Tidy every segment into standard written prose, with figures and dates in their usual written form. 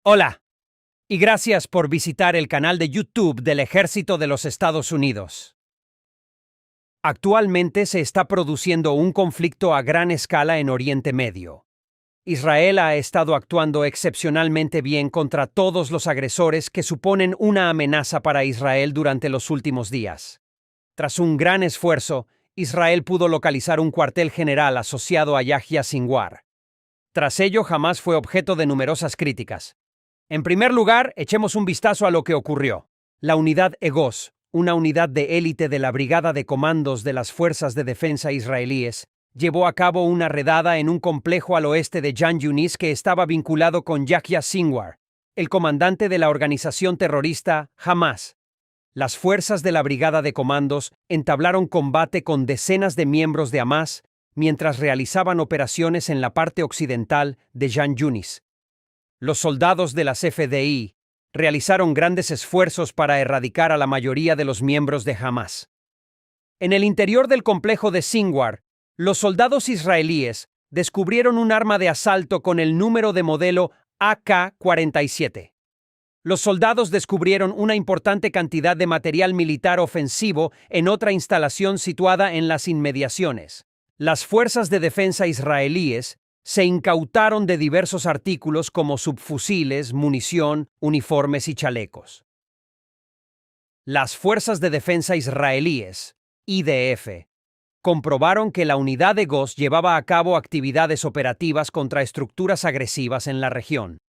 Hola, y gracias por visitar el canal de YouTube del Ejército de los Estados Unidos. Actualmente se está produciendo un conflicto a gran escala en Oriente Medio. Israel ha estado actuando excepcionalmente bien contra todos los agresores que suponen una amenaza para Israel durante los últimos días. Tras un gran esfuerzo, Israel pudo localizar un cuartel general asociado a Yahya Sinwar. Tras ello, Hamás fue objeto de numerosas críticas. En primer lugar, echemos un vistazo a lo que ocurrió. La unidad EGOS, una unidad de élite de la Brigada de Comandos de las Fuerzas de Defensa israelíes, llevó a cabo una redada en un complejo al oeste de Khan Yunis que estaba vinculado con Yahya Sinwar, el comandante de la organización terrorista Hamás. Las fuerzas de la Brigada de Comandos entablaron combate con decenas de miembros de Hamás mientras realizaban operaciones en la parte occidental de Khan Yunis. Los soldados de las FDI realizaron grandes esfuerzos para erradicar a la mayoría de los miembros de Hamás. En el interior del complejo de Sinwar, los soldados israelíes descubrieron un arma de asalto con el número de modelo AK-47. Los soldados descubrieron una importante cantidad de material militar ofensivo en otra instalación situada en las inmediaciones. Las fuerzas de defensa israelíes se incautaron de diversos artículos como subfusiles, munición, uniformes y chalecos. Las fuerzas de defensa israelíes, IDF, comprobaron que la unidad de EGOS llevaba a cabo actividades operativas contra estructuras agresivas en la región.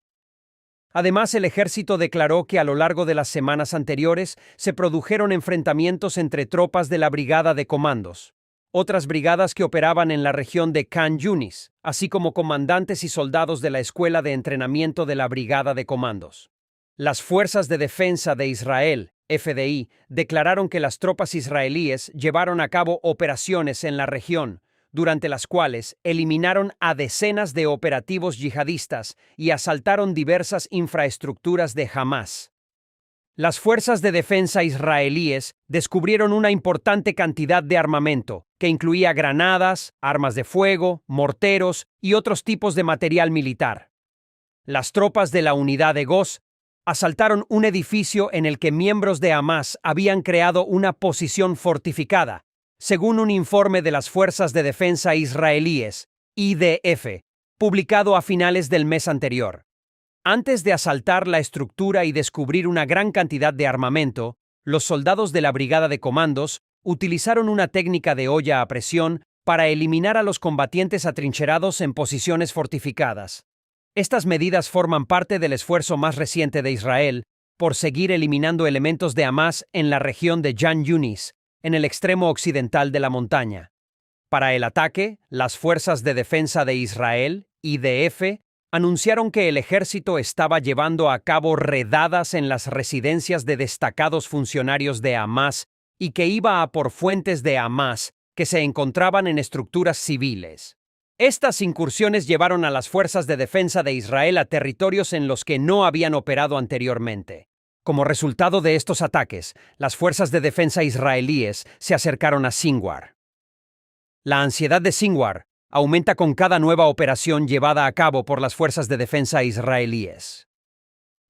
Además, el ejército declaró que a lo largo de las semanas anteriores se produjeron enfrentamientos entre tropas de la Brigada de Comandos, otras brigadas que operaban en la región de Khan Yunis, así como comandantes y soldados de la Escuela de Entrenamiento de la Brigada de Comandos. Las Fuerzas de Defensa de Israel, FDI, declararon que las tropas israelíes llevaron a cabo operaciones en la región, durante las cuales eliminaron a decenas de operativos yihadistas y asaltaron diversas infraestructuras de Hamás. Las fuerzas de defensa israelíes descubrieron una importante cantidad de armamento, que incluía granadas, armas de fuego, morteros y otros tipos de material militar. Las tropas de la unidad EGOS asaltaron un edificio en el que miembros de Hamás habían creado una posición fortificada, según un informe de las Fuerzas de Defensa israelíes, IDF, publicado a finales del mes anterior. Antes de asaltar la estructura y descubrir una gran cantidad de armamento, los soldados de la Brigada de Comandos utilizaron una técnica de olla a presión para eliminar a los combatientes atrincherados en posiciones fortificadas. Estas medidas forman parte del esfuerzo más reciente de Israel por seguir eliminando elementos de Hamás en la región de Khan Yunis, en el extremo occidental de la montaña. Para el ataque, las Fuerzas de Defensa de Israel, IDF, anunciaron que el ejército estaba llevando a cabo redadas en las residencias de destacados funcionarios de Hamás y que iba a por fuentes de Hamás que se encontraban en estructuras civiles. Estas incursiones llevaron a las fuerzas de defensa de Israel a territorios en los que no habían operado anteriormente. Como resultado de estos ataques, las fuerzas de defensa israelíes se acercaron a Sinwar. La ansiedad de Sinwar aumenta con cada nueva operación llevada a cabo por las fuerzas de defensa israelíes.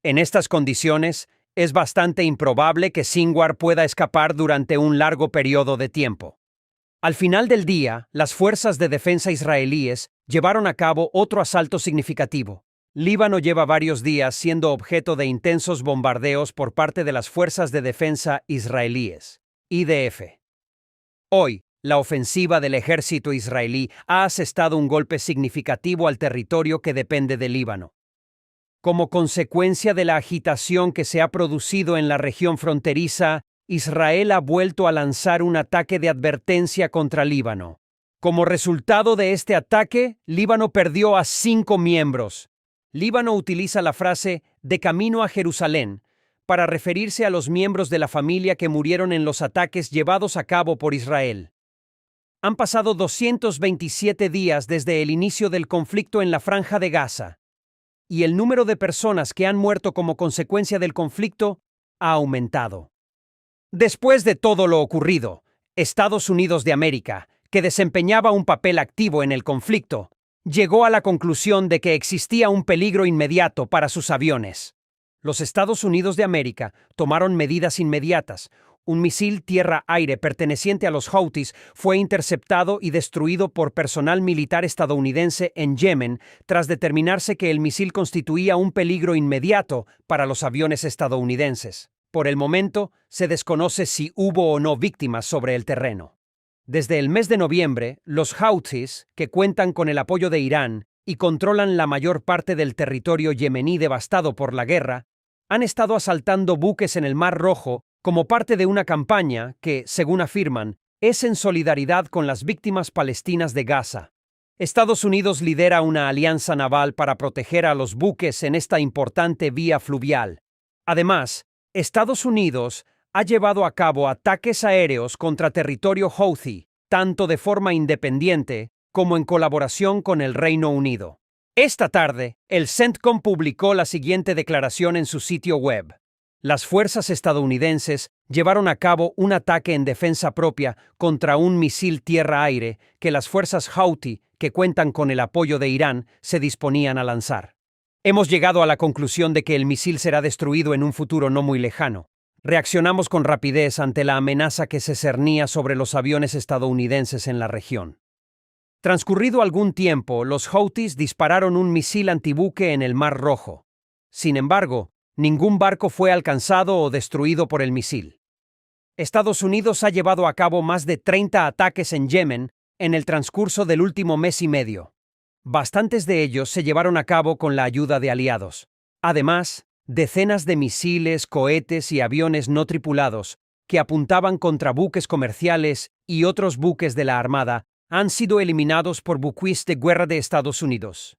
En estas condiciones, es bastante improbable que Sinwar pueda escapar durante un largo periodo de tiempo. Al final del día, las fuerzas de defensa israelíes llevaron a cabo otro asalto significativo. Líbano lleva varios días siendo objeto de intensos bombardeos por parte de las fuerzas de defensa israelíes, IDF. Hoy, la ofensiva del ejército israelí ha asestado un golpe significativo al territorio que depende de Líbano. Como consecuencia de la agitación que se ha producido en la región fronteriza, Israel ha vuelto a lanzar un ataque de advertencia contra Líbano. Como resultado de este ataque, Líbano perdió a 5 miembros. Líbano utiliza la frase «de camino a Jerusalén» para referirse a los miembros de la familia que murieron en los ataques llevados a cabo por Israel. Han pasado 227 días desde el inicio del conflicto en la Franja de Gaza, y el número de personas que han muerto como consecuencia del conflicto ha aumentado. Después de todo lo ocurrido, Estados Unidos de América, que desempeñaba un papel activo en el conflicto, llegó a la conclusión de que existía un peligro inmediato para sus aviones. Los Estados Unidos de América tomaron medidas inmediatas. Un misil tierra-aire perteneciente a los Houthis fue interceptado y destruido por personal militar estadounidense en Yemen tras determinarse que el misil constituía un peligro inmediato para los aviones estadounidenses. Por el momento, se desconoce si hubo o no víctimas sobre el terreno. Desde el mes de noviembre, los Houthis, que cuentan con el apoyo de Irán y controlan la mayor parte del territorio yemení devastado por la guerra, han estado asaltando buques en el Mar Rojo como parte de una campaña que, según afirman, es en solidaridad con las víctimas palestinas de Gaza. Estados Unidos lidera una alianza naval para proteger a los buques en esta importante vía fluvial. Además, Estados Unidos ha llevado a cabo ataques aéreos contra territorio Houthi, tanto de forma independiente como en colaboración con el Reino Unido. Esta tarde, el CENTCOM publicó la siguiente declaración en su sitio web. Las fuerzas estadounidenses llevaron a cabo un ataque en defensa propia contra un misil tierra-aire que las fuerzas Houthi, que cuentan con el apoyo de Irán, se disponían a lanzar. Hemos llegado a la conclusión de que el misil será destruido en un futuro no muy lejano. Reaccionamos con rapidez ante la amenaza que se cernía sobre los aviones estadounidenses en la región. Transcurrido algún tiempo, los Houthis dispararon un misil antibuque en el Mar Rojo. Sin embargo, ningún barco fue alcanzado o destruido por el misil. Estados Unidos ha llevado a cabo más de 30 ataques en Yemen en el transcurso del último mes y medio. Bastantes de ellos se llevaron a cabo con la ayuda de aliados. Además, decenas de misiles, cohetes y aviones no tripulados que apuntaban contra buques comerciales y otros buques de la Armada han sido eliminados por buques de guerra de Estados Unidos.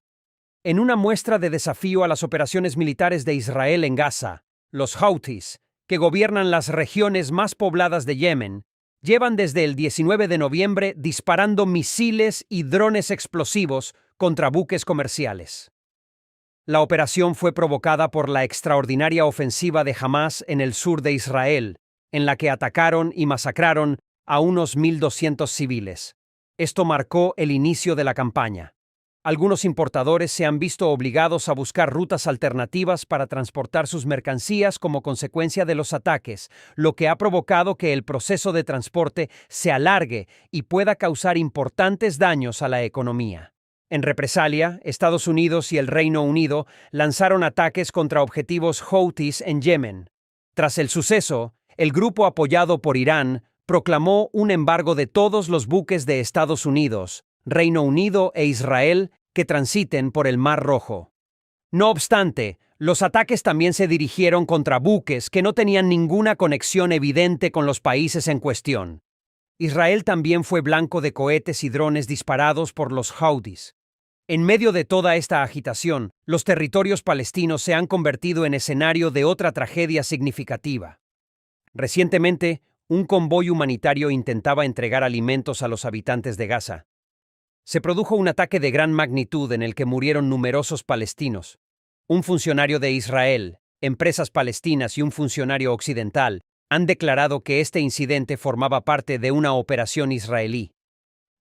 En una muestra de desafío a las operaciones militares de Israel en Gaza, los Houthis, que gobiernan las regiones más pobladas de Yemen, llevan desde el 19 de noviembre disparando misiles y drones explosivos contra buques comerciales. La operación fue provocada por la extraordinaria ofensiva de Hamás en el sur de Israel, en la que atacaron y masacraron a unos 1.200 civiles. Esto marcó el inicio de la campaña. Algunos importadores se han visto obligados a buscar rutas alternativas para transportar sus mercancías como consecuencia de los ataques, lo que ha provocado que el proceso de transporte se alargue y pueda causar importantes daños a la economía. En represalia, Estados Unidos y el Reino Unido lanzaron ataques contra objetivos Houthis en Yemen. Tras el suceso, el grupo apoyado por Irán proclamó un embargo de todos los buques de Estados Unidos, Reino Unido e Israel que transiten por el Mar Rojo. No obstante, los ataques también se dirigieron contra buques que no tenían ninguna conexión evidente con los países en cuestión. Israel también fue blanco de cohetes y drones disparados por los Houthis. En medio de toda esta agitación, los territorios palestinos se han convertido en escenario de otra tragedia significativa. Recientemente, un convoy humanitario intentaba entregar alimentos a los habitantes de Gaza. Se produjo un ataque de gran magnitud en el que murieron numerosos palestinos. Un funcionario de Israel, empresas palestinas y un funcionario occidental han declarado que este incidente formaba parte de una operación israelí.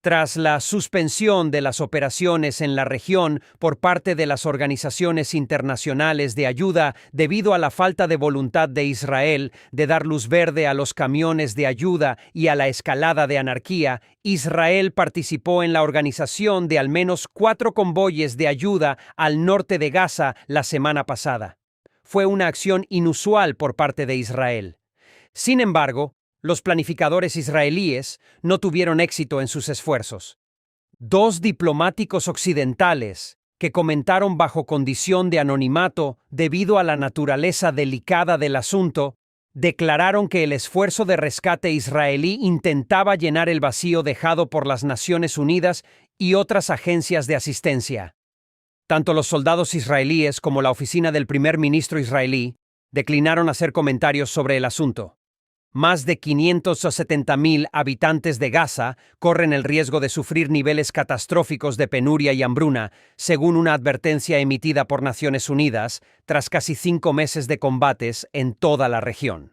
Tras la suspensión de las operaciones en la región por parte de las organizaciones internacionales de ayuda debido a la falta de voluntad de Israel de dar luz verde a los camiones de ayuda y a la escalada de anarquía, Israel participó en la organización de al menos 4 convoyes de ayuda al norte de Gaza la semana pasada. Fue una acción inusual por parte de Israel. Sin embargo, los planificadores israelíes no tuvieron éxito en sus esfuerzos. 2 diplomáticos occidentales, que comentaron bajo condición de anonimato debido a la naturaleza delicada del asunto, declararon que el esfuerzo de rescate israelí intentaba llenar el vacío dejado por las Naciones Unidas y otras agencias de asistencia. Tanto los soldados israelíes como la oficina del primer ministro israelí declinaron hacer comentarios sobre el asunto. Más de 570.000 habitantes de Gaza corren el riesgo de sufrir niveles catastróficos de penuria y hambruna, según una advertencia emitida por Naciones Unidas, tras casi 5 meses de combates en toda la región.